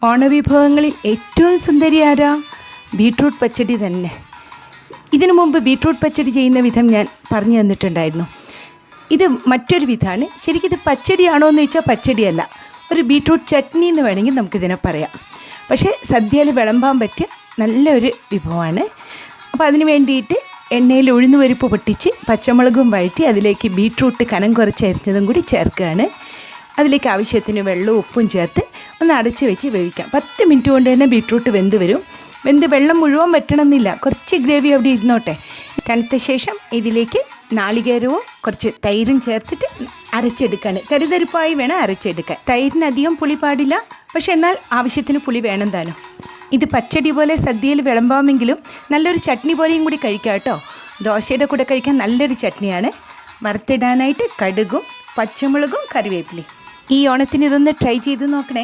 ഓണവിഭവങ്ങളിൽ ഏറ്റവും സുന്ദരി ആരാ? ബീട്രൂട്ട് പച്ചടി തന്നെ. ഇതിനു മുമ്പ് ബീട്രൂട്ട് പച്ചടി ചെയ്യുന്ന വിധം ഞാൻ പറഞ്ഞു തന്നിട്ടുണ്ടായിരുന്നു. ഇത് മറ്റൊരു വിധമാണ്. ശരിക്കും ഇത് പച്ചടിയാണോ എന്ന് ചോദിച്ചാൽ പച്ചടിയല്ല, ഒരു ബീട്രൂട്ട് ചട്നി എന്ന് വേണമെങ്കിൽ നമുക്കിതിനെ പറയാം. പക്ഷേ സദ്യയിൽ വിളമ്പാൻ പറ്റിയ നല്ലൊരു വിഭവമാണ്. അപ്പോൾ അതിന് വേണ്ടിയിട്ട് എണ്ണയിൽ ഉഴുന്നുപരിപ്പ് പൊട്ടിച്ച് പച്ചമുളകും വഴറ്റി അതിലേക്ക് ബീട്രൂട്ട് കനം കുറച്ച് അരിഞ്ഞതും കൂടി ചേർക്കുകയാണ്. അതിലേക്ക് ആവശ്യത്തിന് വെള്ളവും ഉപ്പും ചേർത്ത് ഒന്ന് അടച്ച് വെച്ച് വേവിക്കാം. 10 മിനിറ്റ് കൊണ്ട് തന്നെ ബീട്രൂട്ട് വെന്ത് വരും. വെന്ത് വെള്ളം മുഴുവൻ വറ്റണമെന്നില്ല, കുറച്ച് ഗ്രേവി അവിടെ ഇരുന്നോട്ടെ. തണുത്ത ശേഷം ഇതിലേക്ക് നാളികേരവും കുറച്ച് തൈരും ചേർത്തിട്ട് അരച്ചെടുക്കുകയാണ്. തരിതരിപ്പായി വേണം അരച്ചെടുക്കാൻ. തൈരിന് അധികം പുളി പാടില്ല, പക്ഷെ എന്നാൽ ആവശ്യത്തിന് പുളി വേണം താനും. ഇത് പച്ചടി പോലെ സദ്യയിൽ വിളമ്പാമെങ്കിലും നല്ലൊരു ചട്നി പോലെയും കൂടി കഴിക്കാം കേട്ടോ. ദോശയുടെ കൂടെ കഴിക്കാൻ നല്ലൊരു ചട്നിയാണ്. വറുത്തിടാനായിട്ട് കടുകും പച്ചമുളകും കറിവേപ്പിലയും. ഈ ഓണത്തിന് ഇതൊന്ന് ട്രൈ ചെയ്ത് നോക്കണേ.